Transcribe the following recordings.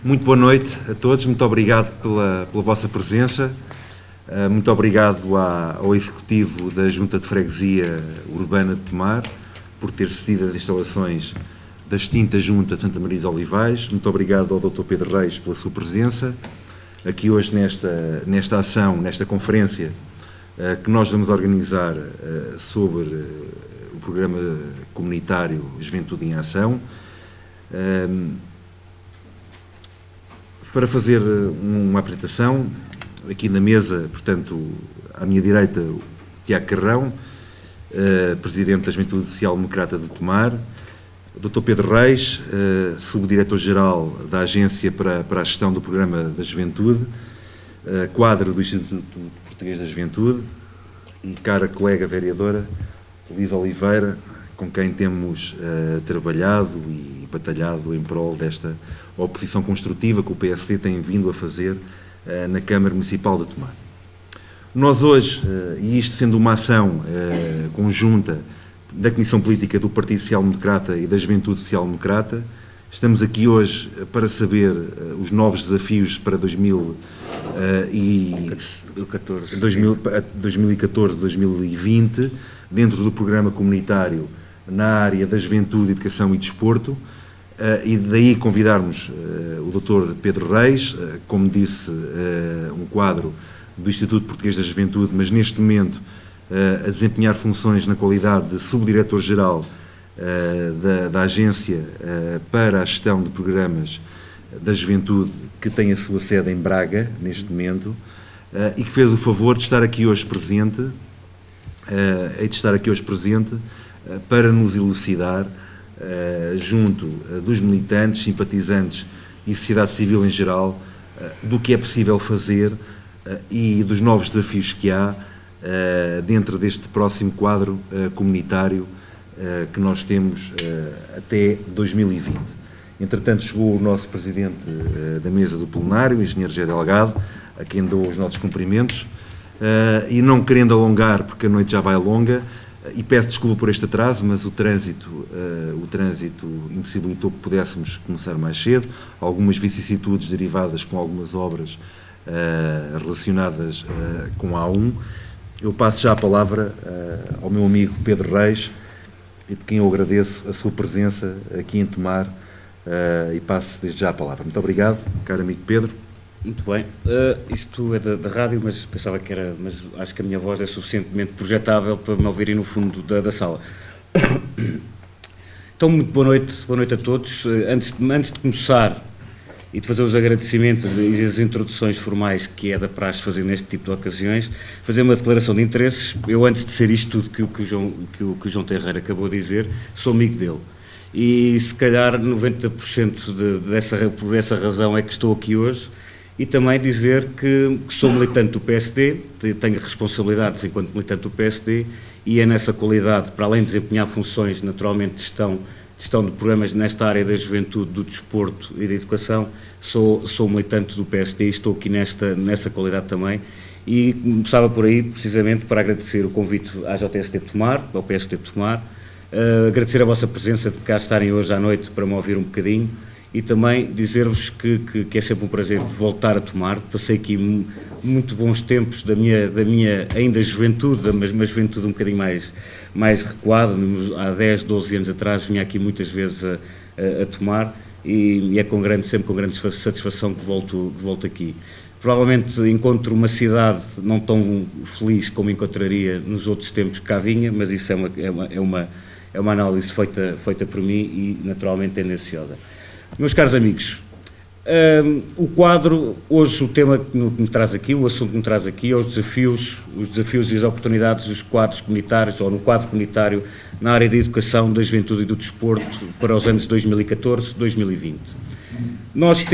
Muito boa noite a todos, muito obrigado pela vossa presença, muito obrigado ao Executivo da Junta de Freguesia Urbana de Tomar por ter cedido as instalações da extinta Junta de Santa Maria de Olivais, muito obrigado ao Dr. Pedro Reis pela sua presença, aqui hoje nesta ação, nesta conferência que nós vamos organizar sobre o programa comunitário Juventude em Ação. Para fazer uma apresentação, aqui na mesa, portanto, à minha direita, o Tiago Carrão, Presidente da Juventude Social Democrata de Tomar, o Dr. Pedro Reis, Subdiretor-Geral da Agência para a Gestão do Programa da Juventude, quadro do Instituto Português da Juventude, e cara colega vereadora, Luísa Oliveira, com quem temos trabalhado e batalhado em prol desta oposição construtiva que o PSD tem vindo a fazer na Câmara Municipal de Tomar. Nós hoje, e isto sendo uma ação conjunta da Comissão Política do Partido Social Democrata e da Juventude Social Democrata, estamos aqui hoje para saber os novos desafios para 2014-2020, dentro do programa comunitário na área da juventude, educação e desporto, e daí convidarmos o Dr. Pedro Reis, como disse, um quadro do Instituto Português da Juventude, mas neste momento a desempenhar funções na qualidade de Subdiretor-Geral da Agência para a Gestão de Programas da Juventude, que tem a sua sede em Braga, neste momento, e que fez o favor de estar aqui hoje presente, para nos elucidar, junto dos militantes, simpatizantes e sociedade civil em geral, do que é possível fazer e dos novos desafios que há dentro deste próximo quadro comunitário que nós temos até 2020. Entretanto, chegou o nosso Presidente da Mesa do Plenário, o Engenheiro José Delgado, a quem dou os nossos cumprimentos, e não querendo alongar, porque a noite já vai longa, e peço desculpa por este atraso, mas o trânsito impossibilitou que pudéssemos começar mais cedo, algumas vicissitudes derivadas com algumas obras relacionadas com a A1. Eu passo já a palavra ao meu amigo Pedro Reis, e de quem eu agradeço a sua presença aqui em Tomar, e passo desde já a palavra. Muito obrigado, caro amigo Pedro. Muito bem. Isto é da rádio, mas pensava que era... Mas acho que a minha voz é suficientemente projetável para me ouvirem no fundo da sala. Então, muito boa noite a todos. Antes de começar e de fazer os agradecimentos e as introduções formais que é da praxe fazer neste tipo de ocasiões, fazer uma declaração de interesses. Eu, antes de ser isto tudo que o João Terreira acabou de dizer, sou amigo dele. E, se calhar, 90% por essa razão é que estou aqui hoje. E também dizer que sou militante do PSD, tenho responsabilidades enquanto militante do PSD, e é nessa qualidade, para além de desempenhar funções naturalmente de gestão de programas nesta área da juventude, do desporto e da educação, sou militante do PSD e estou aqui nessa qualidade também. E começava por aí, precisamente, para agradecer o convite à JST de Tomar, ao PSD de Tomar, agradecer a vossa presença de cá estarem hoje à noite para me ouvir um bocadinho, e também dizer-vos que é sempre um prazer voltar a Tomar. Passei aqui muito bons tempos da minha ainda juventude, mas uma juventude um bocadinho mais recuada. Há 10, 12 anos atrás vinha aqui muitas vezes a Tomar, e é sempre com grande satisfação que volto aqui. Provavelmente encontro uma cidade não tão feliz como encontraria nos outros tempos que cá vinha, mas isso é uma análise feita por mim e naturalmente tendenciosa. Meus caros amigos, o quadro, hoje o tema que me traz aqui, o assunto que me traz aqui é os desafios e as oportunidades dos quadros comunitários, ou no quadro comunitário, na área da educação, da juventude e do desporto, para os anos 2014-2020. Nós,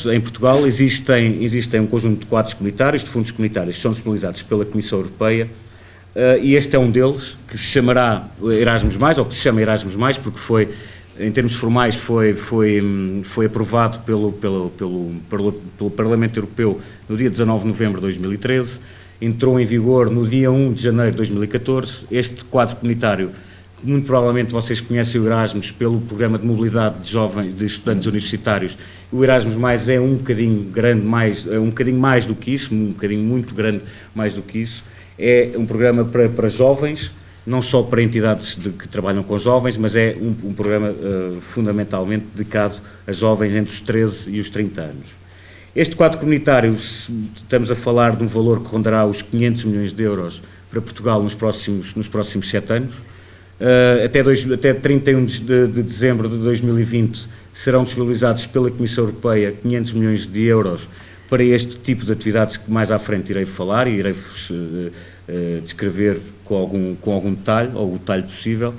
em Portugal, existem um conjunto de quadros comunitários, de fundos comunitários, que são disponibilizados pela Comissão Europeia, e este é um deles, que se chamará Erasmus+, ou que se chama Erasmus+, porque foi... Em termos formais, foi aprovado pelo Parlamento Europeu no dia 19 de novembro de 2013, entrou em vigor no dia 1 de janeiro de 2014. Este quadro comunitário Muito provavelmente vocês conhecem o Erasmus pelo programa de mobilidade de jovens, de estudantes universitários. O Erasmus mais é um bocadinho grande, um bocadinho mais do que isso, um bocadinho muito grande mais do que isso. É um programa para jovens, não só para entidades que trabalham com jovens, mas é um programa fundamentalmente dedicado a jovens entre os 13 e os 30 anos. Este quadro comunitário, estamos a falar de um valor que rondará os 500 milhões de euros para Portugal nos próximos 7 anos. Até 31 de dezembro de 2020 serão disponibilizados pela Comissão Europeia 500 milhões de euros para este tipo de atividades que mais à frente irei falar e irei descrever com algum detalhe, ou o detalhe possível,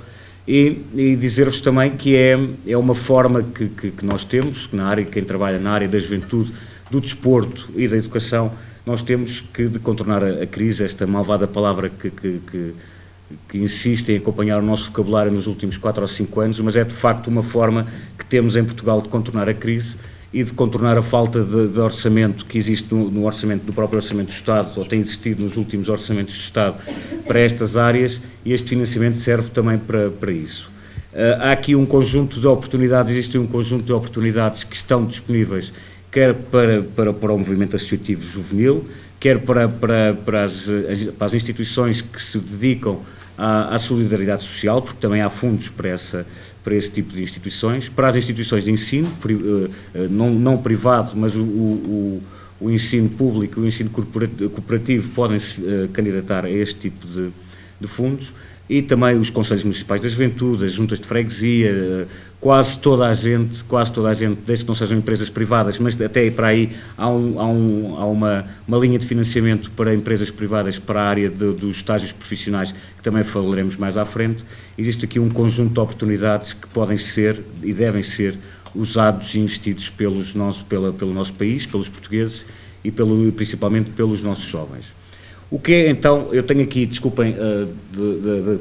e dizer-vos também que é uma forma que nós temos, que quem trabalha na área da juventude, do desporto e da educação, nós temos de contornar a crise, esta malvada palavra que insiste em acompanhar o nosso vocabulário nos últimos 4 ou 5 anos, mas é de facto uma forma que temos em Portugal de contornar a crise e de contornar a falta de orçamento que existe no orçamento do próprio Orçamento do Estado, ou tem existido nos últimos orçamentos do Estado, para estas áreas, e este financiamento serve também para isso. Há aqui um conjunto de oportunidades, existe um conjunto de oportunidades que estão disponíveis, quer para o movimento associativo juvenil, quer para as instituições que se dedicam à solidariedade social, porque também há fundos para esse tipo de instituições, para as instituições de ensino, não privado, mas o ensino público, o ensino cooperativo podem se candidatar a este tipo de fundos, e também os Conselhos Municipais da Juventude, as juntas de freguesia, quase toda a gente, desde que não sejam empresas privadas, mas até para aí há uma linha de financiamento para empresas privadas para a área dos estágios profissionais, que também falaremos mais à frente. Existe aqui um conjunto de oportunidades que podem ser e devem ser usados e investidos pelo nosso país, pelos portugueses e principalmente pelos nossos jovens. O que é, então, eu tenho aqui, desculpem,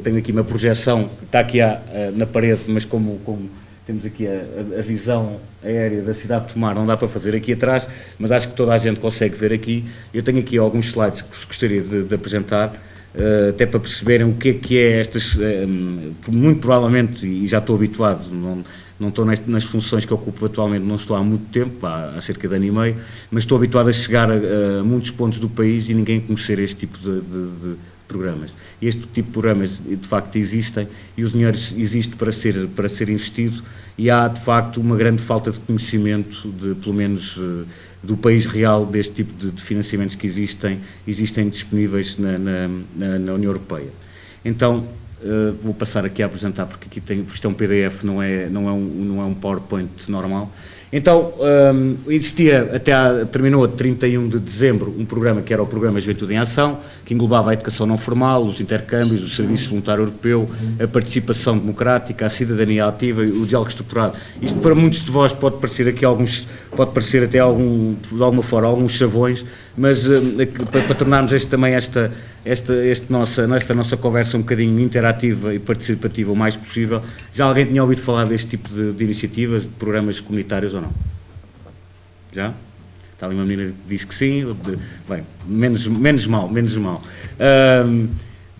tenho aqui uma projeção, está aqui na parede, mas como temos aqui a visão aérea da cidade de Tomar, não dá para fazer aqui atrás, mas acho que toda a gente consegue ver aqui. Eu tenho aqui alguns slides que vos gostaria de apresentar, até para perceberem o que é estas, muito provavelmente, e já estou habituado, não estou nas funções que ocupo atualmente, não estou há muito tempo, há cerca de ano e meio, mas estou habituado a chegar a muitos pontos do país e ninguém conhecer este tipo de programas. E este tipo de programas, de facto, existem, e o dinheiro existe para ser investido, e há, de facto, uma grande falta de conhecimento, pelo menos do país real, deste tipo de financiamentos que existem disponíveis na União Europeia. Então, vou passar aqui a apresentar, porque aqui isto é um PDF, não é um PowerPoint normal. Então, terminou a 31 de dezembro um programa que era o Programa Juventude em Ação, que englobava a educação não formal, os intercâmbios, o Serviço Voluntário Europeu, a participação democrática, a cidadania ativa e o diálogo estruturado. Isto para muitos de vós pode parecer até de alguma forma alguns chavões, mas para tornarmos esta nossa conversa um bocadinho interativa e participativa o mais possível, já alguém tinha ouvido falar deste tipo de iniciativas, de programas comunitários ou não? Já? Está ali uma menina que diz que sim, bem, menos mal.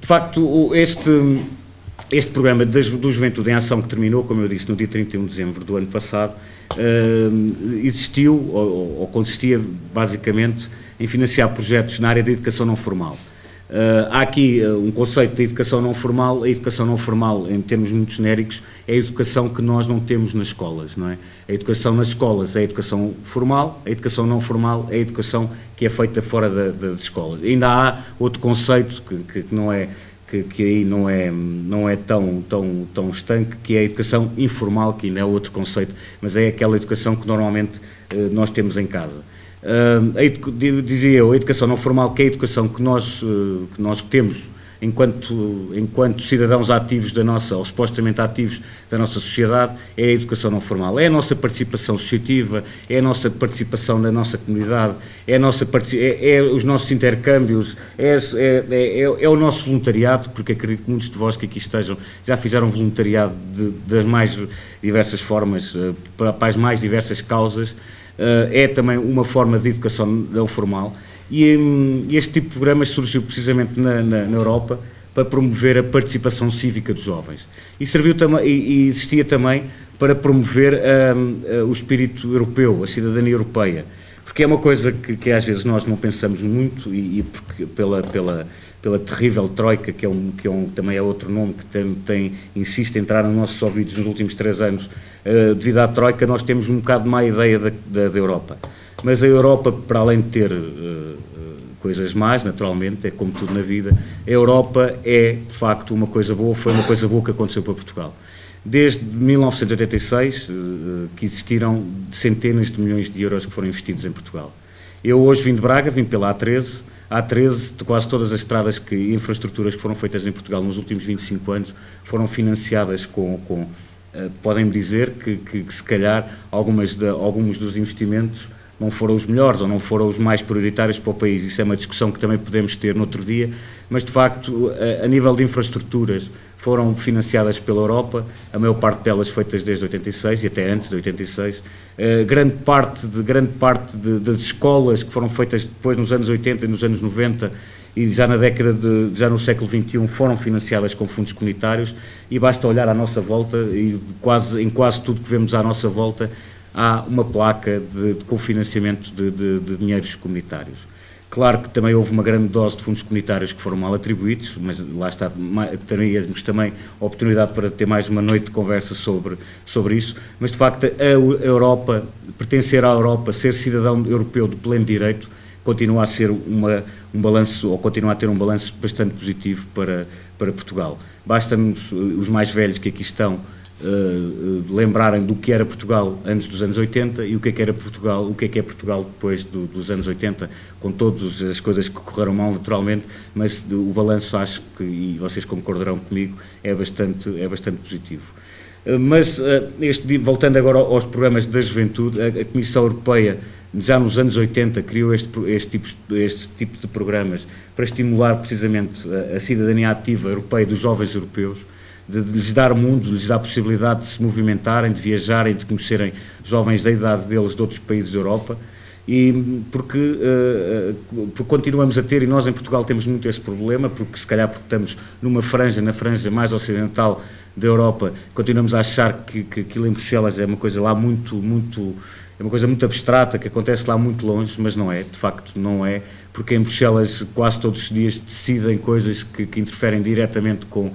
De facto, este programa do Juventude em Ação, que terminou, como eu disse, no dia 31 de dezembro do ano passado, existiu, ou consistia basicamente em financiar projetos na área da educação não formal. Há aqui um conceito de educação não formal. A educação não formal, em termos muito genéricos, é a educação que nós não temos nas escolas, não é? A educação nas escolas é a educação formal, a educação não formal é a educação que é feita fora das escolas. Ainda há outro conceito que não é, que aí não é tão estanque, que é a educação informal, que ainda é outro conceito, mas é aquela educação que normalmente nós temos em casa. Dizia eu, a educação não formal, que é a educação que nós temos enquanto cidadãos ativos ou supostamente ativos da nossa sociedade, é a educação não formal. É a nossa participação associativa, é a nossa participação na nossa comunidade, é os nossos intercâmbios, é o nosso voluntariado, porque acredito que muitos de vós que aqui estejam já fizeram voluntariado das mais diversas formas, para as mais diversas causas. É também uma forma de educação não formal, e este tipo de programas surgiu precisamente na Europa para promover a participação cívica dos jovens. E serviu também, e existia também para promover o espírito europeu, a cidadania europeia. Porque é uma coisa que às vezes nós não pensamos muito, e porque pela terrível Troika, também é outro nome que insiste em entrar nos nossos ouvidos nos últimos 3 anos, devido à Troika, nós temos um bocado má ideia da Europa. Mas a Europa, para além de ter coisas más, naturalmente, é como tudo na vida, a Europa é, de facto, uma coisa boa, foi uma coisa boa que aconteceu para Portugal. Desde 1986, que existiram centenas de milhões de euros que foram investidos em Portugal. Eu hoje vim de Braga, vim pela A13, de quase todas as estradas e infraestruturas que foram feitas em Portugal nos últimos 25 anos foram financiadas podem-me dizer que se calhar alguns dos investimentos não foram os melhores ou não foram os mais prioritários para o país. Isso é uma discussão que também podemos ter no outro dia, mas de facto, a nível de infraestruturas, foram financiadas pela Europa, a maior parte delas feitas desde 86 e até antes de 86. Grande parte das escolas que foram feitas depois nos anos 80 e nos anos 90 e já no século XXI foram financiadas com fundos comunitários, e basta olhar à nossa volta e em quase tudo que vemos à nossa volta há uma placa de cofinanciamento de dinheiros comunitários. Claro que também houve uma grande dose de fundos comunitários que foram mal atribuídos, mas lá está, teríamos também a oportunidade para ter mais uma noite de conversa sobre isso, mas de facto a Europa, pertencer à Europa, ser cidadão europeu de pleno direito, continua a ser um balanço, ou continua a ter um balanço bastante positivo para Portugal. Basta-nos, os mais velhos que aqui estão, lembrarem do que era Portugal antes dos anos 80 e o que é Portugal depois dos anos 80, com todas as coisas que correram mal naturalmente, mas o balanço, acho que, e vocês concordarão comigo, é bastante positivo. Mas, voltando agora aos programas da juventude, a Comissão Europeia, já nos anos 80, criou este tipo de programas para estimular precisamente a cidadania ativa europeia dos jovens europeus, de lhes dar mundo, de lhes dar a possibilidade de se movimentarem, de viajarem, de conhecerem jovens da idade deles de outros países da Europa, e porque continuamos a ter, e nós em Portugal temos muito esse problema, porque se calhar porque estamos na franja mais ocidental da Europa, continuamos a achar que aquilo em Bruxelas é uma coisa lá é uma coisa muito abstrata, que acontece lá muito longe, mas não é, de facto não é, porque em Bruxelas quase todos os dias decidem coisas que interferem diretamente com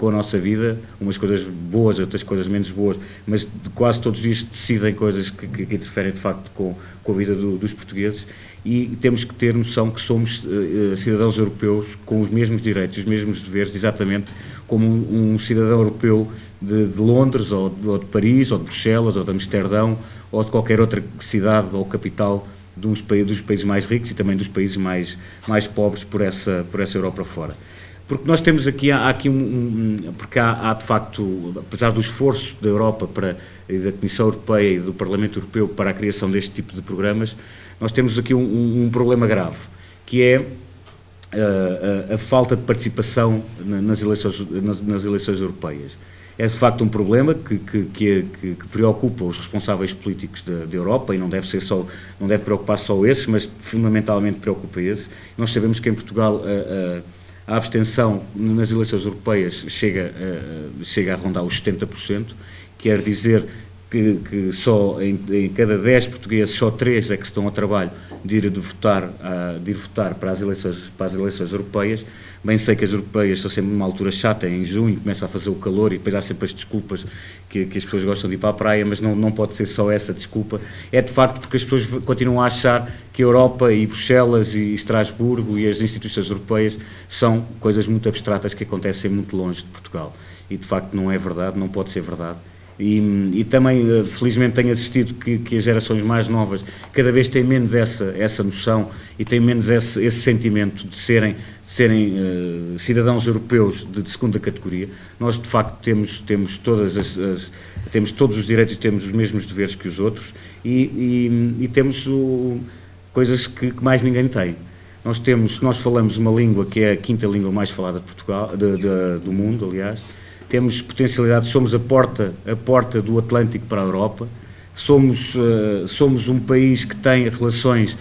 a nossa vida, umas coisas boas, outras coisas menos boas, mas quase todos os dias decidem coisas que interferem de facto com a vida dos portugueses, e temos que ter noção que somos cidadãos europeus com os mesmos direitos, os mesmos deveres, exatamente como um cidadão europeu de Londres, ou de Paris, ou de Bruxelas, ou de Amsterdão, ou de qualquer outra cidade ou capital dos países mais ricos e também dos países mais pobres por essa Europa fora. Porque nós temos aqui, porque há de facto, apesar do esforço da Europa, da Comissão Europeia e do Parlamento Europeu para a criação deste tipo de programas, nós temos aqui um problema grave, que é a falta de participação nas eleições europeias. É de facto um problema que preocupa os responsáveis políticos da Europa, e não deve preocupar só esses, mas fundamentalmente preocupa esses. Nós sabemos que em Portugal a abstenção nas eleições europeias chega a rondar os 70%, quer dizer que só em cada 10 portugueses, só 3 é que estão ao trabalho de ir votar para as eleições europeias. Bem sei que as europeias são sempre numa altura chata, em junho começa a fazer o calor e depois há sempre as desculpas que as pessoas gostam de ir para a praia, mas não pode ser só essa desculpa. É de facto porque as pessoas continuam a achar que a Europa e Bruxelas e Estrasburgo e as instituições europeias são coisas muito abstratas que acontecem muito longe de Portugal. E de facto não é verdade, não pode ser verdade. E também, felizmente, tenho assistido que as gerações mais novas cada vez têm menos essa noção e têm menos esse sentimento de serem cidadãos europeus de segunda categoria. Nós, de facto, temos todos os direitos e temos os mesmos deveres que os outros, e temos coisas que mais ninguém tem. Nós falamos uma língua que é a quinta língua mais falada de Portugal, do mundo, aliás. Temos potencialidade, somos a porta do Atlântico para a Europa, Somos um país que tem relações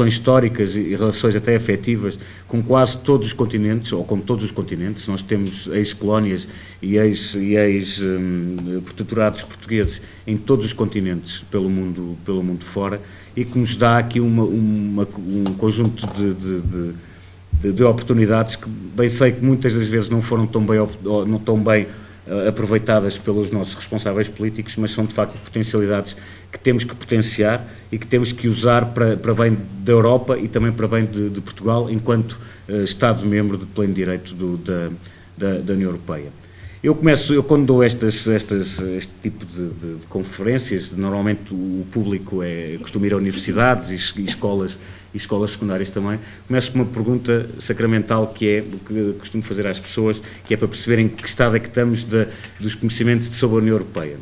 históricas e relações até afetivas com quase todos os continentes, ou com todos os continentes. Nós temos ex-colónias e ex-protetorados portugueses em todos os continentes pelo mundo fora, e que nos dá aqui um conjunto de oportunidades que bem sei que muitas das vezes não foram tão bem aproveitadas pelos nossos responsáveis políticos, mas são de facto potencialidades que temos que potenciar e que temos que usar para bem da Europa e também para bem de Portugal, enquanto Estado-membro de pleno direito da União Europeia. Eu quando dou este tipo de conferências, normalmente o público costuma ir a universidades e escolas secundárias também, começo com uma pergunta sacramental que costumo fazer às pessoas, que é para perceberem que estado é que estamos dos conhecimentos sobre a União Europeia.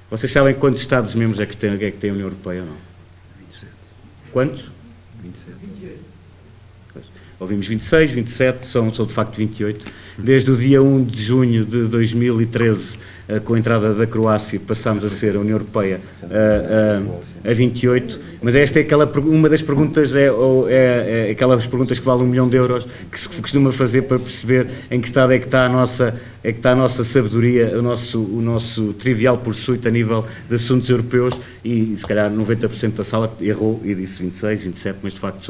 Vocês sabem quantos Estados-membros é que tem a União Europeia ou não? 27. Quantos? 27. Ouvimos 26, 27, são de facto 28. Desde o dia 1 de junho de 2013, com a entrada da Croácia, passámos a ser a União Europeia a 28, mas esta é uma das perguntas, é aquelas perguntas que valem 1 milhão de euros, que se costuma fazer para perceber em que estado é que está a nossa sabedoria, o nosso trivial pursuit a nível de assuntos europeus, e se calhar 90% da sala errou e disse 26, 27, mas de facto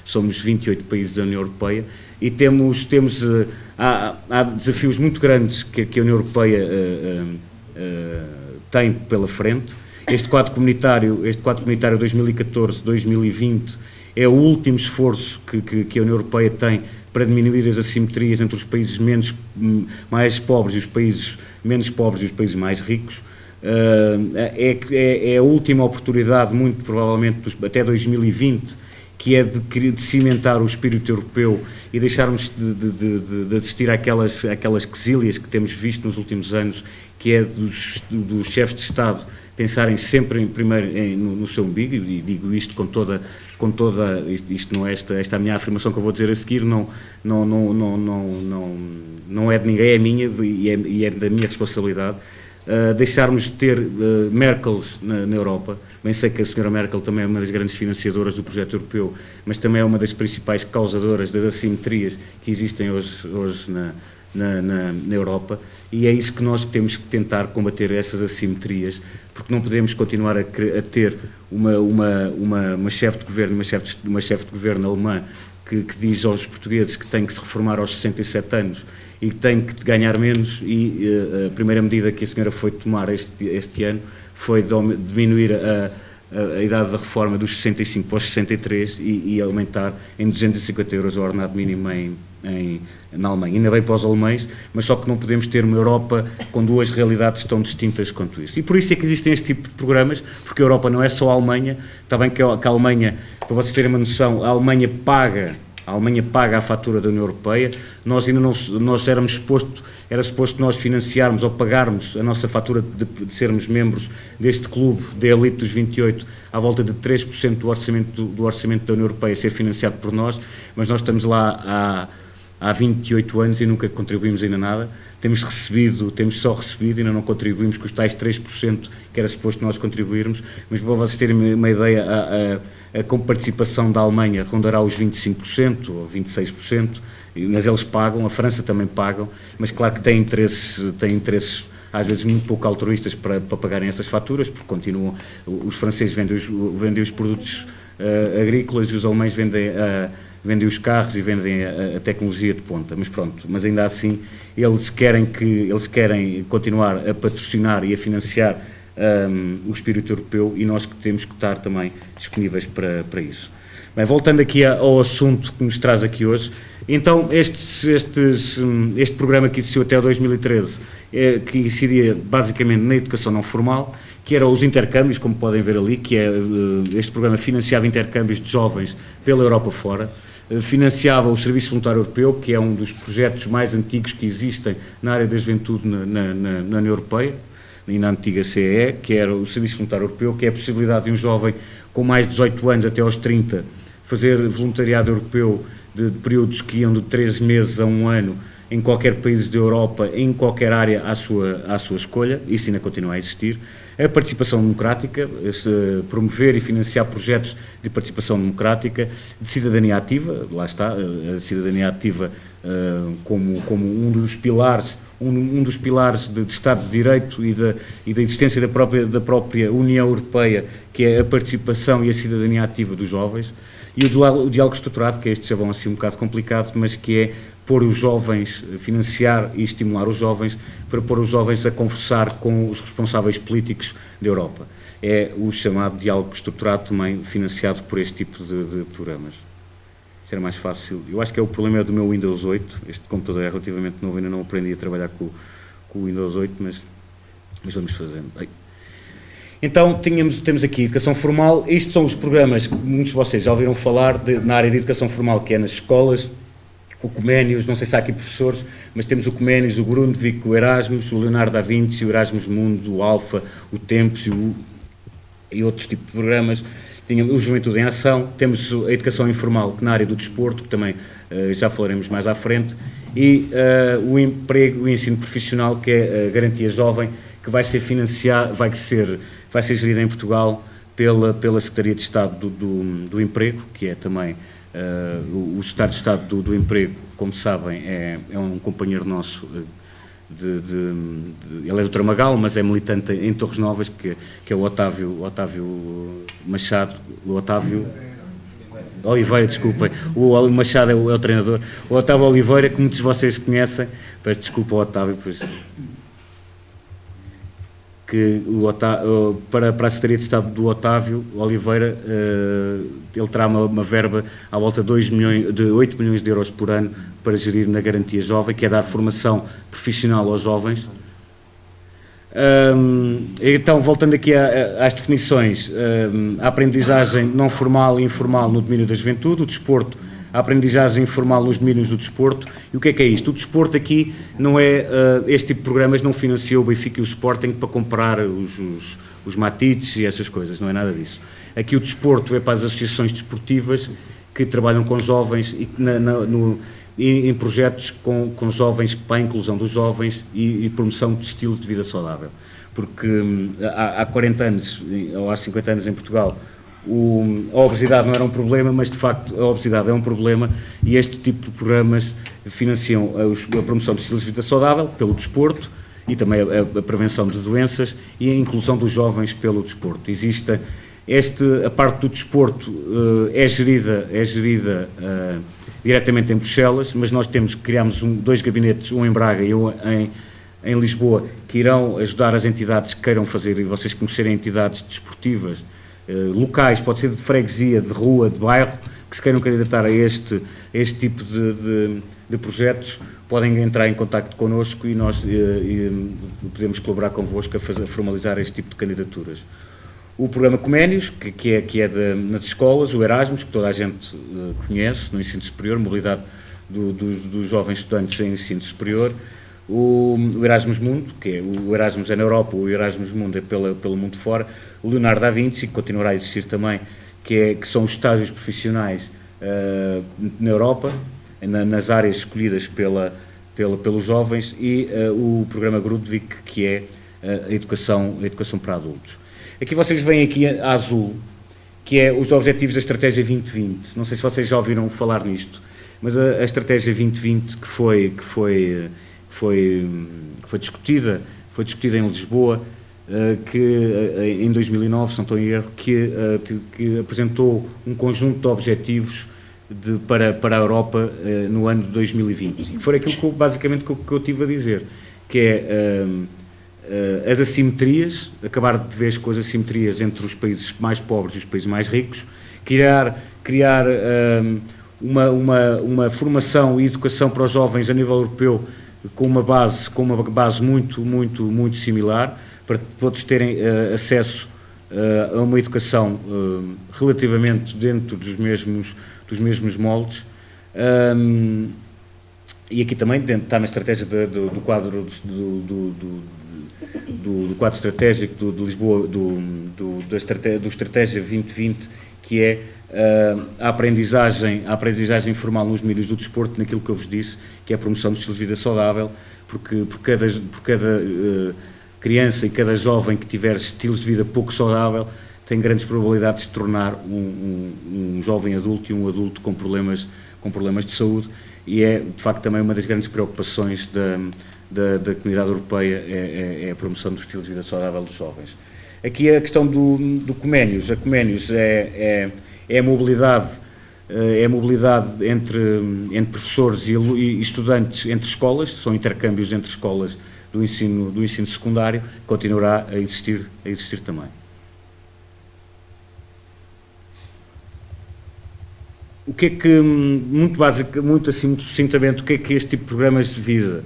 somos 28 países da União Europeia, e há desafios muito grandes que a União Europeia tem pela frente. Este quadro comunitário 2014-2020 é o último esforço que a União Europeia tem para diminuir as assimetrias entre os países mais pobres e os países menos pobres e os países mais ricos. É a última oportunidade, muito provavelmente até 2020, que é de cimentar o espírito europeu e deixarmos de assistir àquelas quesílias que temos visto nos últimos anos, que é dos chefes de Estado pensarem sempre primeiro no seu umbigo, e digo isto com toda isto não é esta a minha afirmação que eu vou dizer a seguir, não é de ninguém, é minha e é da minha responsabilidade. Deixarmos de ter Merkels na Europa. Bem sei que a senhora Merkel também é uma das grandes financiadoras do projeto europeu, mas também é uma das principais causadoras das assimetrias que existem hoje na Europa, e é isso que nós temos que tentar combater, essas assimetrias, porque não podemos continuar a ter uma chefe de governo, uma chefe de governo alemã que diz aos portugueses que têm que se reformar aos 67 anos e que têm que ganhar menos, e a primeira medida que a senhora foi tomar este ano foi diminuir a idade da reforma dos 65 para os 63 e aumentar em 250 euros o ordenado mínimo na Alemanha. Ainda bem para os alemães, mas só que não podemos ter uma Europa com duas realidades tão distintas quanto isso. E por isso é que existem este tipo de programas, porque a Europa não é só a Alemanha. Está bem que a Alemanha, para vocês terem uma noção, a Alemanha paga a fatura da União Europeia. Nós ainda era suposto nós financiarmos ou pagarmos a nossa fatura de sermos membros deste clube da elite dos 28, à volta de 3% do orçamento da União Europeia ser financiado por nós, mas nós estamos lá há 28 anos e nunca contribuímos ainda nada. Temos só recebido, ainda não contribuímos com os tais 3% que era suposto nós contribuirmos, mas para vocês terem uma ideia, a comparticipação da Alemanha rondará os 25% ou 26%, mas eles pagam, a França também pagam, mas claro que têm interesses às vezes muito pouco altruístas para pagarem essas faturas, porque os franceses vendem os produtos agrícolas e os alemães vendem os carros e vendem a tecnologia de ponta, mas pronto, mas ainda assim eles querem continuar a patrocinar e a financiar o espírito europeu, e nós que temos que estar também disponíveis para isso. Bem, voltando aqui ao assunto que nos traz aqui hoje, então este programa que existiu até 2013, que incidia basicamente na educação não formal, que eram os intercâmbios, como podem ver ali, que é este programa financiava intercâmbios de jovens pela Europa fora, financiava o Serviço Voluntário Europeu, que é um dos projetos mais antigos que existem na área da juventude na União Europeia, e na antiga CEE, que era o Serviço Voluntário Europeu, que é a possibilidade de um jovem com mais de 18 anos até aos 30 fazer voluntariado europeu de períodos que iam de 3 meses a 1 ano, em qualquer país da Europa, em qualquer área à sua escolha, isso ainda continua a existir. A participação democrática, promover e financiar projetos de participação democrática, de cidadania ativa, lá está, a cidadania ativa como um dos pilares, de Estado de Direito e da existência da própria União Europeia, que é a participação e a cidadania ativa dos jovens, e o diálogo estruturado, que é este chavão assim um bocado complicado, mas que é pôr os jovens, financiar e estimular os jovens, para pôr os jovens a conversar com os responsáveis políticos da Europa. É o chamado diálogo estruturado, também financiado por este tipo de programas. Isso era mais fácil. Eu acho que é o problema do meu Windows 8, este computador é relativamente novo, ainda não aprendi a trabalhar com o Windows 8, mas vamos fazendo. Então, temos aqui Educação Formal. Estes são os programas que muitos de vocês já ouviram falar na área de Educação Formal, que é nas escolas, o Comenius, não sei se há aqui professores, mas temos o Comenius, o Grundtvig, o Erasmus, o Leonardo da Vinci, o Erasmus Mundo, o Alfa, o Tempus e outros tipos de programas. Tínhamos o Juventude em Ação, temos a Educação Informal, que na área do desporto, que também já falaremos mais à frente, e o emprego e o ensino profissional, que é a Garantia Jovem, que vai ser financiado, vai ser gerida em Portugal pela Secretaria de Estado do Emprego, que é também o Secretário de Estado do Emprego, como sabem, é um companheiro nosso, ele é do Tramagal, mas é militante em Torres Novas, que é o Otávio Machado, o Otávio Oliveira, desculpem, o Machado é o treinador, o Otávio Oliveira, que muitos de vocês conhecem, peço desculpa ao Otávio, pois, que para a Secretaria de Estado do Otávio Oliveira, ele terá uma verba à volta de 8 milhões de euros por ano para gerir na Garantia Jovem, que é dar formação profissional aos jovens. Então, voltando aqui às definições, a aprendizagem não formal e informal no domínio da juventude, o desporto, a aprendizagem informal nos domínios do desporto. E o que é isto? O desporto aqui não é, este tipo de programas não financia o Benfica e o Sporting para comprar os matites e essas coisas, não é nada disso. Aqui o desporto é para as associações desportivas que trabalham com jovens e em projetos com jovens, para a inclusão dos jovens e promoção de estilos de vida saudável. Porque há 40 anos, ou há 50 anos em Portugal, a obesidade não era um problema, mas de facto a obesidade é um problema, e este tipo de programas financiam a promoção de estilos de vida saudável pelo desporto e também a prevenção de doenças e a inclusão dos jovens pelo desporto. A parte do desporto é gerida diretamente em Bruxelas, mas nós criámos dois gabinetes, um em Braga e um em Lisboa, que irão ajudar as entidades que queiram fazer, e vocês conhecerem entidades desportivas locais, pode ser de freguesia, de rua, de bairro, que se queiram candidatar a este tipo de projetos, podem entrar em contacto connosco e nós podemos colaborar convosco a formalizar este tipo de candidaturas. O programa Comenius, que é nas escolas, o Erasmus, que toda a gente conhece, no ensino superior, mobilidade dos jovens estudantes em ensino superior, o Erasmus Mundo, que é o Erasmus é na Europa, o Erasmus Mundo é pelo mundo fora, o Leonardo da Vinci, que continuará a existir também, que são os estágios profissionais na Europa, nas áreas escolhidas pelos jovens, e o programa Grundtvig, que é a educação para adultos. Aqui vocês veem aqui a azul, que é os objetivos da Estratégia 2020. Não sei se vocês já ouviram falar nisto, mas a Estratégia 2020 que foi discutida em Lisboa, que em 2009, se não estou em erro, que apresentou um conjunto de objetivos para a Europa no ano de 2020. E que foi aquilo basicamente que eu estive a dizer, que é as assimetrias, acabar de vez com as assimetrias entre os países mais pobres e os países mais ricos, criar uma formação e educação para os jovens a nível europeu com uma base muito similar, para todos terem acesso a uma educação relativamente dentro dos mesmos moldes. E aqui também está na estratégia do quadro do quadro estratégico de Lisboa, do Estratégia 2020 que é a aprendizagem formal nos meios do desporto, naquilo que eu vos disse, que é a promoção do estilo de vida saudável, porque por cada criança e cada jovem que tiver estilos de vida pouco saudável, tem grandes probabilidades de se tornar um jovem adulto e um adulto com problemas de saúde, e é, de facto, também uma das grandes preocupações da Comunidade Europeia, é a promoção do estilo de vida saudável dos jovens. Aqui a questão do Comenius. A Comenius é a mobilidade entre professores e estudantes entre escolas, são intercâmbios entre escolas do ensino secundário, continuará a existir também. O que é que, muito sucintamente, o que é que este tipo de programas visa?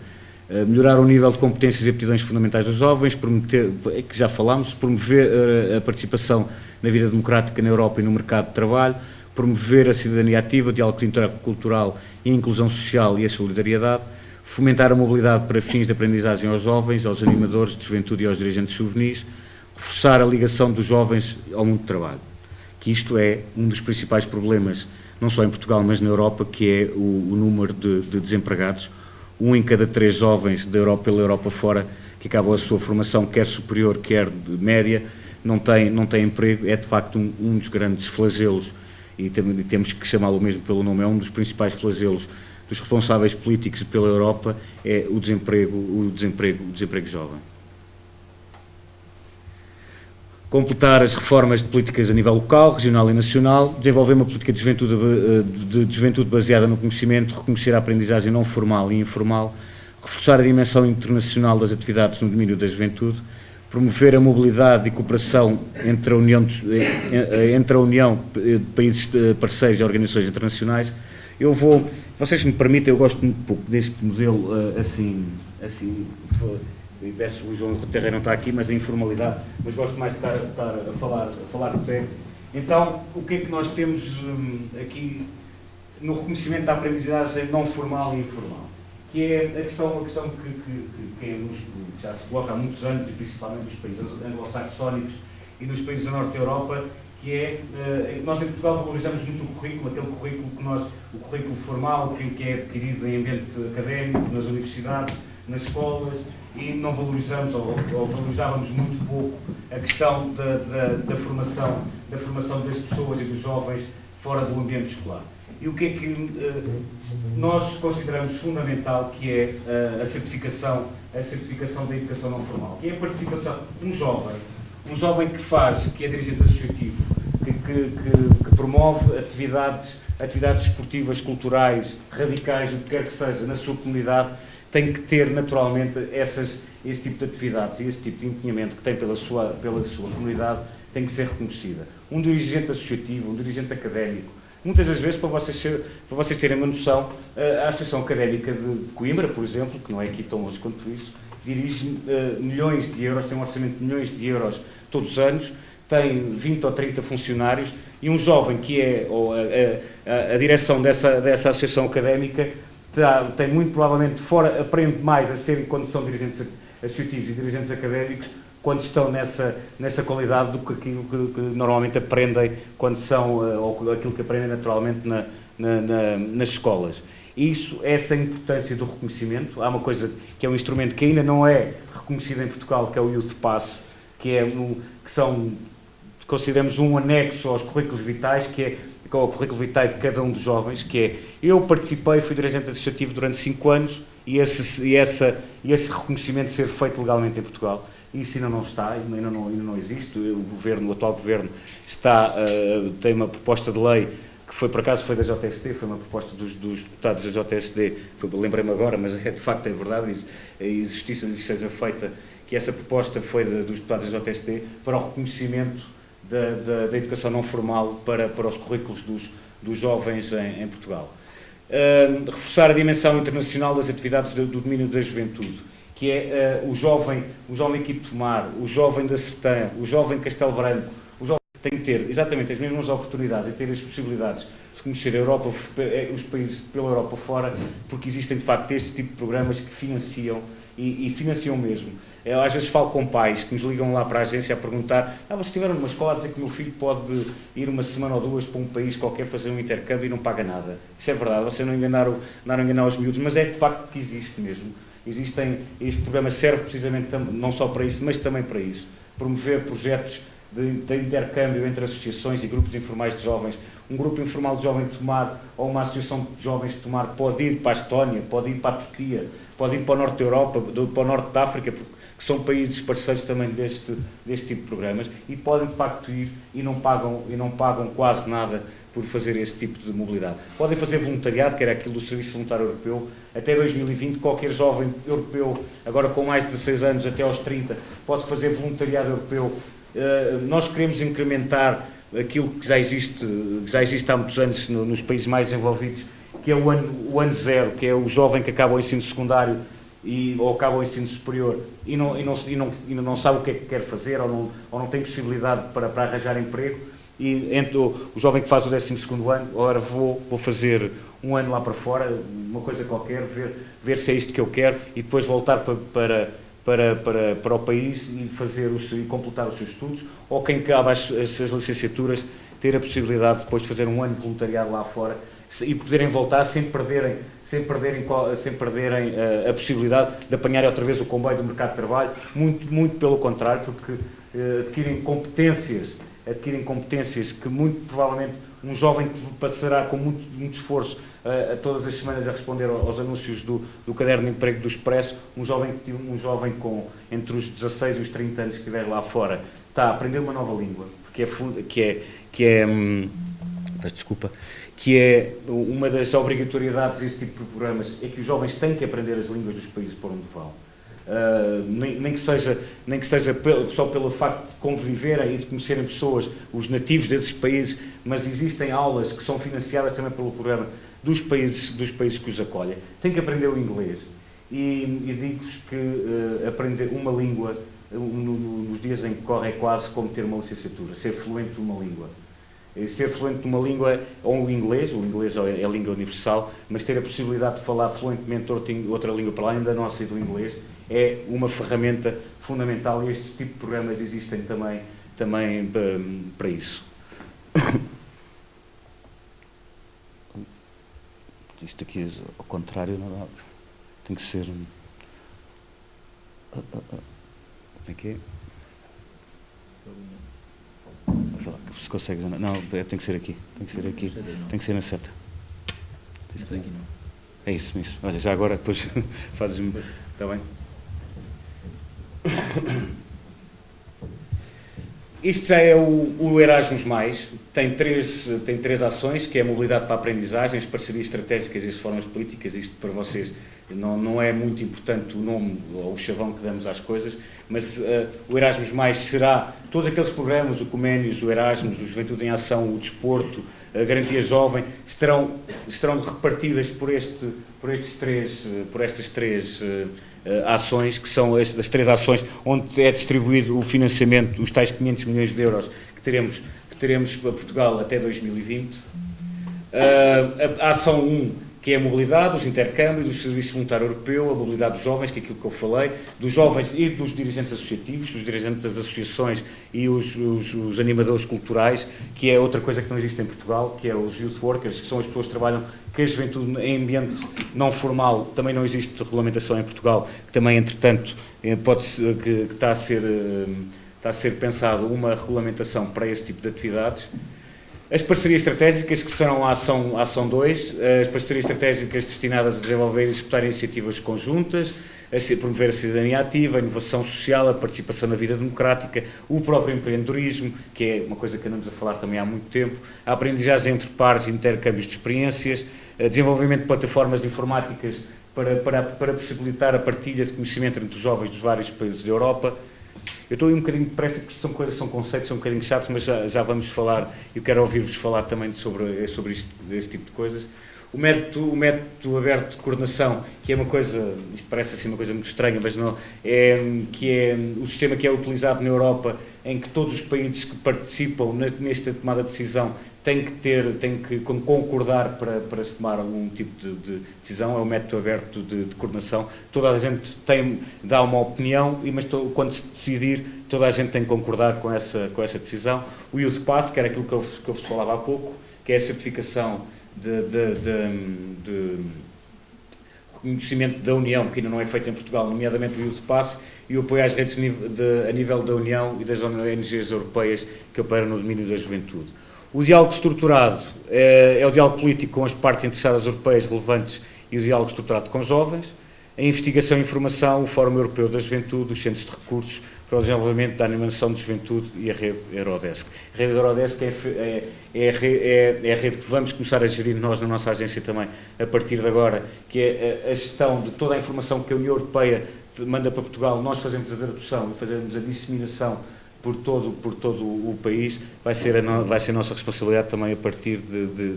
Melhorar o nível de competências e aptidões fundamentais dos jovens, que já falámos, promover a participação na vida democrática na Europa e no mercado de trabalho, promover a cidadania ativa, o diálogo intercultural e a inclusão social e a solidariedade, fomentar a mobilidade para fins de aprendizagem aos jovens, aos animadores de juventude e aos dirigentes juvenis, reforçar a ligação dos jovens ao mundo do trabalho, que isto é um dos principais problemas, não só em Portugal, mas na Europa, que é o número de desempregados. 1 em cada 3 jovens pela Europa fora, que acabam a sua formação, quer superior, quer de média, não tem emprego. É de facto um dos grandes flagelos, e temos que chamá-lo mesmo pelo nome, é um dos principais flagelos dos responsáveis políticos pela Europa, é o desemprego jovem. Completar as reformas de políticas a nível local, regional e nacional, desenvolver uma política de juventude baseada no conhecimento, reconhecer a aprendizagem não formal e informal, reforçar a dimensão internacional das atividades no domínio da juventude, promover a mobilidade e cooperação entre a União de países parceiros e organizações internacionais. Vocês me permitem, eu gosto muito pouco deste modelo assim, e peço, o João Terreira não está aqui, mas a informalidade, mas gosto mais de estar a falar de pé. Então, o que é que nós temos aqui no reconhecimento da aprendizagem não formal e informal? Que é a questão que já se coloca há muitos anos, e principalmente nos países anglo-saxónicos e nos países da Norte da Europa, que é, nós em Portugal valorizamos muito o currículo, aquele currículo o currículo formal, que é adquirido em ambiente académico, nas universidades, nas escolas, e não valorizamos, ou valorizávamos muito pouco, a questão da formação das pessoas e dos jovens fora do ambiente escolar. E o que é que nós consideramos fundamental, que é a certificação da educação não formal, que é a participação de um jovem que é dirigente associativo, que promove atividades esportivas, culturais, radicais, o que quer que seja, na sua comunidade, tem que ter naturalmente esse tipo de atividades e esse tipo de empenhamento que tem pela sua comunidade tem que ser reconhecida. Um dirigente associativo, um dirigente académico, muitas das vezes, para vocês terem uma noção, a Associação Académica de Coimbra, por exemplo, que não é aqui tão longe quanto isso, dirige milhões de euros, tem um orçamento de milhões de euros todos os anos, tem 20 ou 30 funcionários, e um jovem que é a direção dessa associação académica tem muito provavelmente aprende mais a ser quando são dirigentes associativos e dirigentes académicos, quando estão nessa qualidade, do que aquilo que normalmente aprendem quando são, ou aquilo que aprendem naturalmente nas escolas. Isso, essa importância do reconhecimento, há uma coisa que é um instrumento que ainda não é reconhecido em Portugal, que é o Youth Pass, que consideramos um anexo aos currículos vitais, que é o currículo vitae de cada um dos jovens, que é, eu participei, fui dirigente associativo durante 5 anos, e esse reconhecimento ser feito legalmente em Portugal. Isso ainda não está, ainda não existe. O atual governo tem uma proposta de lei que foi, por acaso, foi da JSD, foi uma proposta dos deputados da JSD, lembrei-me agora, mas de facto é verdade isso, e justiça disso seja feita, que essa proposta foi dos deputados da JSD para o reconhecimento da educação não formal para os currículos dos jovens em Portugal. Reforçar a dimensão internacional das atividades do domínio da juventude, que é o jovem aqui de Tomar, o jovem da Sertã, o jovem de Castelo Branco, o jovem tem que ter exatamente as mesmas oportunidades e ter as possibilidades de conhecer a Europa, os países pela Europa fora, porque existem de facto este tipo de programas que financiam e financiam mesmo. Eu às vezes falo com pais que nos ligam lá para a agência a perguntar: vocês estiveram numa escola a dizer que o meu filho pode ir uma semana ou duas para um país qualquer fazer um intercâmbio e não paga nada. Isso é verdade, vocês não enganaram os miúdos, mas é de facto que existe mesmo. Este programa serve precisamente não só para isso, mas também para isso. Promover projetos de intercâmbio entre associações e grupos informais de jovens. Um grupo informal de jovens de Tomar ou uma associação de jovens de Tomar pode ir para a Estónia, pode ir para a Turquia, pode ir para o Norte da Europa, para o Norte da África, que são países parceiros também deste tipo de programas, e podem de facto ir e não pagam quase nada por fazer esse tipo de mobilidade. Podem fazer voluntariado, que era aquilo do Serviço Voluntário Europeu. Até 2020, qualquer jovem europeu, agora com mais de 16 anos, até aos 30, pode fazer voluntariado europeu. Nós queremos incrementar aquilo que já existe há muitos anos nos países mais desenvolvidos, que é o ano zero, que é o jovem que acaba o ensino secundário ou acaba o ensino superior e não sabe o que é que quer fazer ou não tem possibilidade para arranjar emprego, e entre o jovem que faz o 12º ano, ora vou fazer um ano lá para fora, uma coisa qualquer, ver se é isto que eu quero, e depois voltar para o país e completar os seus estudos, ou quem acaba as licenciaturas ter a possibilidade de depois de fazer um ano de voluntariado lá fora e poderem voltar sem perderem a possibilidade de apanhar outra vez o comboio do mercado de trabalho, muito pelo contrário, porque adquirem competências que muito provavelmente um jovem que passará com muito esforço todas as semanas a responder aos anúncios do caderno de emprego do Expresso, um jovem com entre os 16 e os 30 anos que estiver lá fora, está a aprender uma nova língua, que é uma das obrigatoriedades deste tipo de programas, é que os jovens têm que aprender as línguas dos países por onde vão. Nem que seja só pelo facto de conviverem e de conhecerem pessoas, os nativos desses países, mas existem aulas que são financiadas também pelo programa dos países que os acolhem. Têm que aprender o inglês e digo-vos que aprender uma língua nos dias em que corre é quase como ter uma licenciatura, ser fluente numa língua. Ser fluente numa língua, ou o inglês é a língua universal, mas ter a possibilidade de falar fluentemente outra língua para além da nossa e do inglês é uma ferramenta fundamental, e este tipo de programas existem também para isso. Isto aqui ao contrário, não dá. Tem que ser... Como é que é? Se consegues... Não, tem que ser aqui. Tem que ser na seta. É isso. Olha, já agora depois fazes-me... Está bem? Isto já é o Erasmus+, tem três ações, que é a mobilidade para a aprendizagem, as parcerias estratégicas e as formas políticas. Isto para vocês não é muito importante o nome ou o chavão que damos às coisas, mas o Erasmus+, será todos aqueles programas, o Coménios, o Erasmus, o Juventude em Ação, o Desporto, a Garantia Jovem, estarão repartidas por estas três ações, que são das três ações onde é distribuído o financiamento, os tais 500 milhões de euros que teremos para Portugal até 2020. A ação 1, que é a mobilidade, os intercâmbios, o Serviço Voluntário Europeu, a mobilidade dos jovens, que é aquilo que eu falei, dos jovens e dos dirigentes associativos, os dirigentes das associações e os animadores culturais, que é outra coisa que não existe em Portugal, que é os youth workers, que são as pessoas que trabalham, que a juventude em ambiente não formal, também não existe regulamentação em Portugal, que também, entretanto, que está a ser pensado uma regulamentação para esse tipo de atividades. As parcerias estratégicas, que serão a ação 2, as parcerias estratégicas destinadas a desenvolver e executar iniciativas conjuntas, a promover a cidadania ativa, a inovação social, a participação na vida democrática, o próprio empreendedorismo, que é uma coisa que andamos a falar também há muito tempo, a aprendizagem entre pares e intercâmbios de experiências, a desenvolvimento de plataformas informáticas para possibilitar a partilha de conhecimento entre os jovens dos vários países da Europa. Eu estou aí um bocadinho depressa, porque são conceitos, são um bocadinho chatos, mas já vamos falar, eu quero ouvir-vos falar também sobre esse tipo de coisas. O método aberto de coordenação, que é uma coisa, isto parece assim uma coisa muito estranha, mas não, que é o sistema que é utilizado na Europa, em que todos os países que participam nesta tomada de decisão têm que concordar para se tomar algum tipo de decisão. É o método aberto de coordenação. Toda a gente dá uma opinião, mas quando se decidir, toda a gente tem que concordar com essa decisão. O Youth Pass, que era aquilo que eu vos falava há pouco, que é a certificação de reconhecimento da União, que ainda não é feito em Portugal, nomeadamente o Youth Pass, e o apoio às redes a nível da União e das ONGs europeias que operam no domínio da juventude. O diálogo estruturado é o diálogo político com as partes interessadas europeias relevantes e o diálogo estruturado com jovens. A investigação e informação, o Fórum Europeu da Juventude, os Centros de Recursos para o Desenvolvimento da Animação de Juventude e a Rede Eurodesk. A Rede Eurodesk é a rede que vamos começar a gerir nós na nossa agência também, a partir de agora, que é a gestão de toda a informação que a União Europeia manda para Portugal. Nós fazemos a tradução e fazemos a disseminação por todo o país. Vai ser a nossa responsabilidade também a partir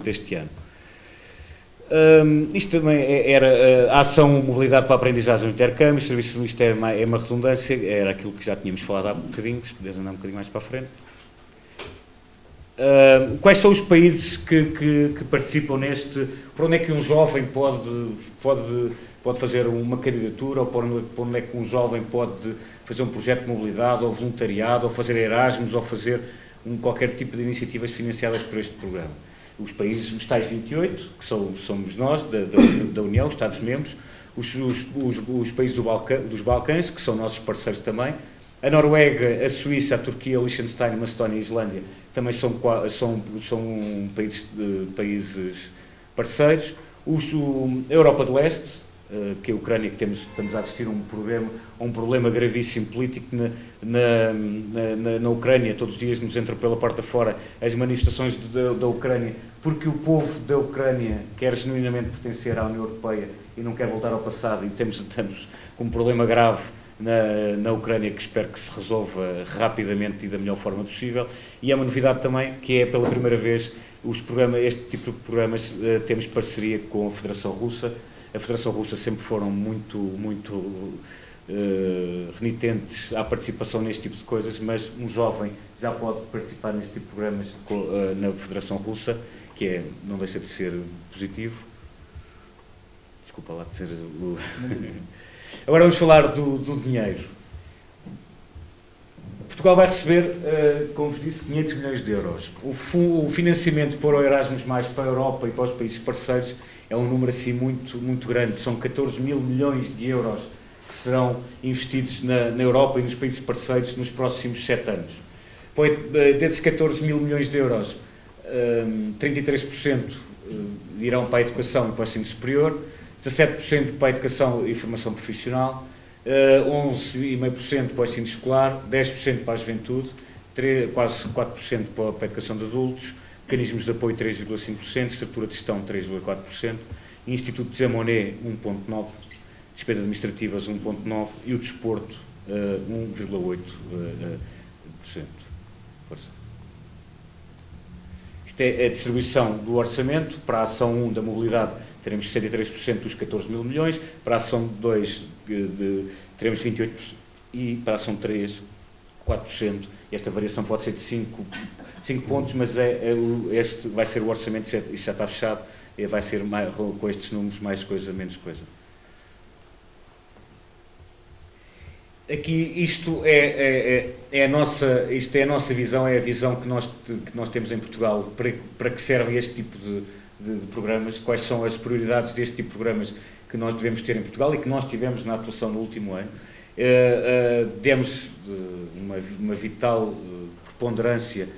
deste ano. Isto também era a ação Mobilidade para a Aprendizagem do Intercâmbio. O Serviço do Ministério é uma redundância, era aquilo que já tínhamos falado há bocadinho, se puderes andar um bocadinho mais para a frente. Quais são os países que participam neste? Por onde é que um jovem pode fazer uma candidatura, ou por onde é que um jovem pode fazer um projeto de mobilidade, ou voluntariado, ou fazer Erasmus, ou fazer qualquer tipo de iniciativas financiadas por este programa? Os países, os tais 28, que somos nós, da União, Estados-membros, os países dos Balcãs, que são nossos parceiros também, a Noruega, a Suíça, a Turquia, a Liechtenstein, a Macedónia e a Islândia também são países parceiros. A Europa de Leste, que é a Ucrânia, que estamos a assistir a um problema gravíssimo político na Ucrânia. Todos os dias nos entram pela porta fora as manifestações da Ucrânia, porque o povo da Ucrânia quer genuinamente pertencer à União Europeia e não quer voltar ao passado, e estamos com um problema grave na Ucrânia, que espero que se resolva rapidamente e da melhor forma possível. E é uma novidade também, que é pela primeira vez este tipo de programas temos parceria com a Federação Russa. A Federação Russa sempre foram muito renitentes à participação neste tipo de coisas, mas um jovem já pode participar neste tipo de programas na Federação Russa, que não deixa de ser positivo. Desculpa lá de ser o... Agora vamos falar do dinheiro. Portugal vai receber, como vos disse, 500 milhões de euros. O financiamento para o Erasmus+, para a Europa e para os países parceiros, é um número assim muito grande. São 14 mil milhões de euros que serão investidos na Europa e nos países parceiros nos próximos 7 anos. Desses 14 mil milhões de euros, 33% irão para a educação e para o ensino superior, 17% para a educação e formação profissional, 11,5% para o ensino escolar, 10% para a juventude, quase 4% para a educação de adultos, mecanismos de apoio 3,5%, estrutura de gestão 3,4%, Instituto de Jamonet 1,9%, despesas administrativas 1,9% e o desporto 1,8%. Isto é a distribuição do orçamento. Para a ação 1 da mobilidade teremos 63% dos 14 mil milhões, para a ação 2 teremos 28% e para a ação 3, 4%. Esta variação pode ser de 5 pontos, mas este vai ser o orçamento, isso já está fechado, vai ser mais, com estes números, mais coisa, menos coisa. Aqui isto é a nossa visão, é a visão que nós temos em Portugal. Para que serve este tipo de programas? Quais são as prioridades deste tipo de programas que nós devemos ter em Portugal e que nós tivemos na atuação no último ano? Demos uma vital preponderância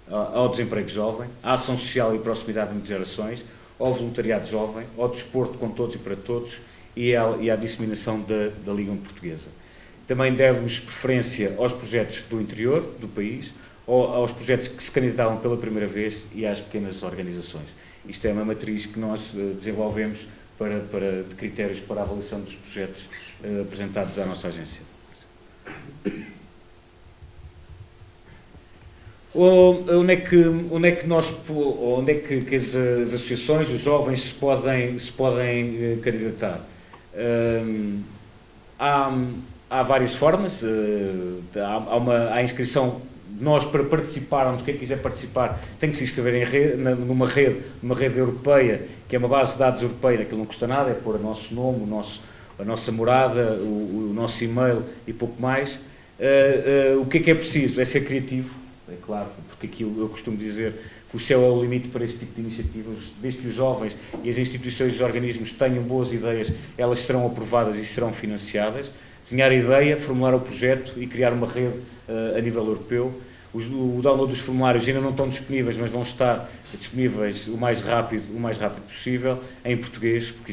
ao desemprego jovem, à ação social e proximidade entre gerações, ao voluntariado jovem, ao desporto com todos e para todos e à disseminação da língua portuguesa. Também demos preferência aos projetos do interior do país, aos projetos que se candidatavam pela primeira vez e às pequenas organizações. Isto é uma matriz que nós desenvolvemos de critérios para a avaliação dos projetos apresentados à nossa agência. Onde é que as associações, os jovens se podem candidatar? Há várias formas, há a inscrição. Nós, para participarmos, quem quiser participar, tem que se inscrever numa rede europeia, que é uma base de dados europeia, aquilo não custa nada, é pôr o nosso nome, a nossa morada, o nosso e-mail e pouco mais. O que é preciso? É ser criativo, é claro, porque aqui eu costumo dizer que o céu é o limite para este tipo de iniciativas. Desde que os jovens e as instituições e os organismos tenham boas ideias, elas serão aprovadas e serão financiadas. Desenhar a ideia, formular o projeto e criar uma rede a nível europeu. O download dos formulários ainda não estão disponíveis, mas vão estar disponíveis o mais rápido possível, em português, porque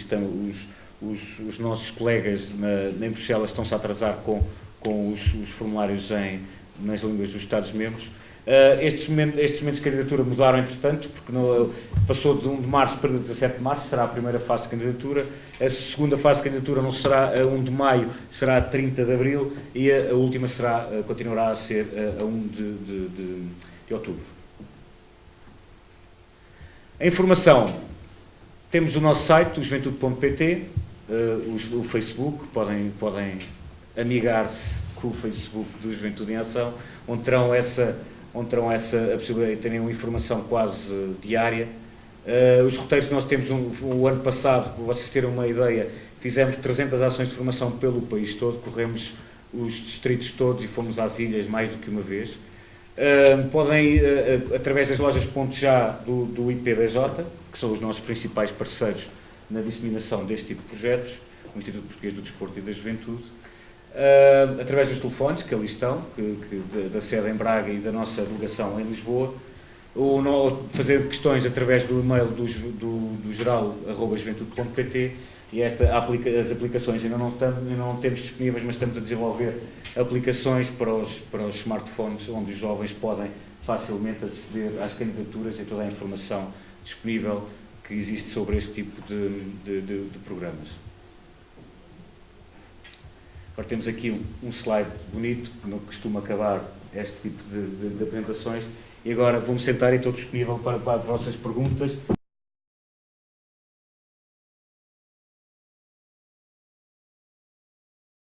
os nossos colegas em Bruxelas estão-se a atrasar com os formulários nas línguas dos Estados-membros. Estes momentos de candidatura mudaram, entretanto, porque passou de 1 de março para 17 de março, será a primeira fase de candidatura. A segunda fase de candidatura não será a 1 de maio, será a 30 de abril, e a última continuará a ser a 1 de outubro. A informação: temos o nosso site, o juventude.pt, o Facebook, podem amigar-se com o Facebook do Juventude em Ação, onde terão essa a possibilidade de terem uma informação quase diária. Os roteiros que nós temos, o ano passado, para vocês terem uma ideia, fizemos 300 ações de formação pelo país todo, corremos os distritos todos e fomos às ilhas mais do que uma vez. Podem, através das lojas Ponto Já do IPDJ, que são os nossos principais parceiros na disseminação deste tipo de projetos, o Instituto Português do Desporto e da Juventude, através dos telefones que ali estão, da sede em Braga e da nossa delegação em Lisboa, ou fazer questões através do e-mail do geral@juventude.pt, e as aplicações ainda não temos disponíveis, mas estamos a desenvolver aplicações para os smartphones, onde os jovens podem facilmente aceder às candidaturas e toda a informação disponível que existe sobre este tipo de programas. Agora temos aqui um slide bonito, que não costuma acabar este tipo de apresentações, e agora vou-me sentar e estou disponível para as vossas perguntas.